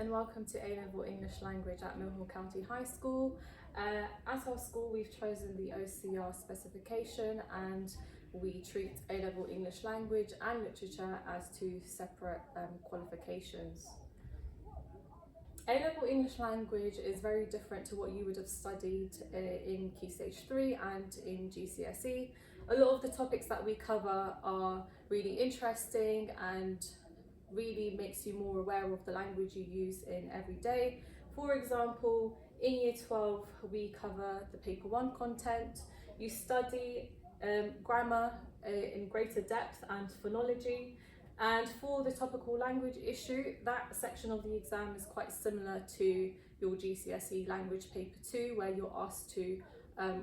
and welcome to A-Level English Language at Mill Hill County High School. At our school we've chosen the OCR specification and we treat A-Level English Language and Literature as two separate qualifications. A-Level English Language is very different to what you would have studied in Key Stage 3 and in GCSE. A lot of the topics that we cover are really interesting and really makes you more aware of the language you use in every day. For example, in Year 12 we cover the Paper 1 content. You study grammar in greater depth and phonology. And for the topical language issue, that section of the exam is quite similar to your GCSE language paper 2, where you're asked to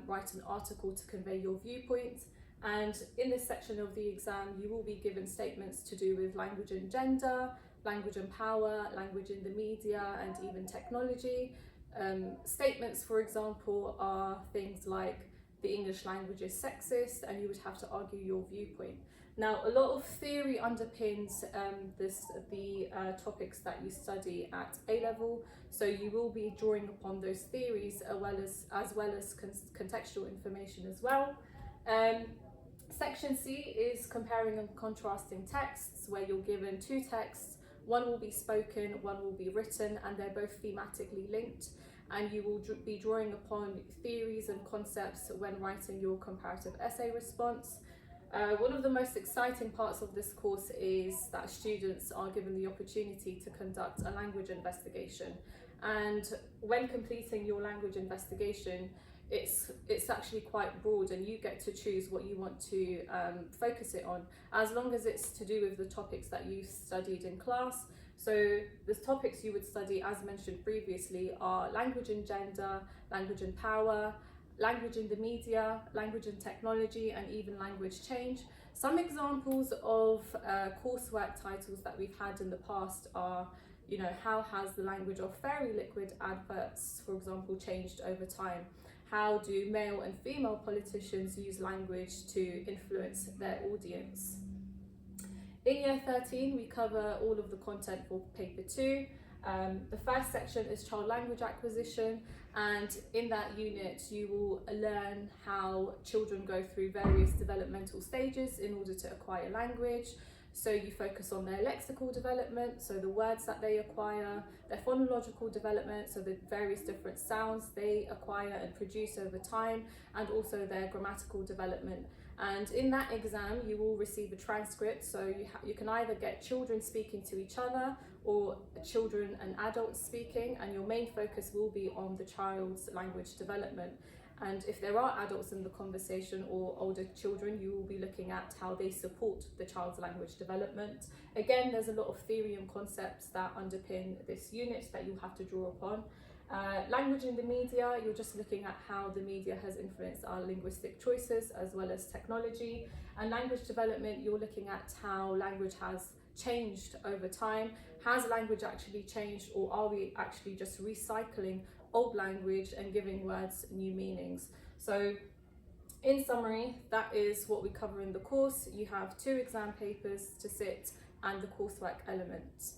write an article to convey your viewpoint. And in this section of the exam, you will be given statements to do with language and gender, language and power, language in the media, and even technology. Statements, for example, are things like the English language is sexist, and you would have to argue your viewpoint. Now, a lot of theory underpins the topics that you study at A-level, so you will be drawing upon those theories as well as contextual information as well. Section C is comparing and contrasting texts, where you're given two texts. One will be spoken, one will be written, and they're both thematically linked. And you will be drawing upon theories and concepts when writing your comparative essay response. One of the most exciting parts of this course is that students are given the opportunity to conduct a language investigation. And when completing your language investigation, it's actually quite broad, and you get to choose what you want to focus it on, as long as it's to do with the topics that you studied in class. So the topics you would study, as mentioned previously, are language and gender, language and power, language in the media, language and technology, and even language change. Some examples of coursework titles that we've had in the past are, how has the language of fairy liquid adverts, for example, changed over time? How do male and female politicians use language to influence their audience? In Year 13, we cover all of the content for Paper 2. The first section is child language acquisition, and in that unit you will learn how children go through various developmental stages in order to acquire language. So you focus on their lexical development, so the words that they acquire, their phonological development, so the various different sounds they acquire and produce over time, and also their grammatical development. And in that exam, you will receive a transcript, so you can either get children speaking to each other or children and adults speaking, and your main focus will be on the child's language development. And if there are adults in the conversation or older children, you will be looking at how they support the child's language development. Again, there's a lot of theory and concepts that underpin this unit that you have to draw upon. Language in the media, you're just looking at how the media has influenced our linguistic choices as well as technology. And language development, you're looking at how language has changed over time. Has language actually changed, or are we actually just recycling old language and giving words new meanings? So in summary, that is what we cover in the course. You have 2 exam papers to sit and the coursework elements.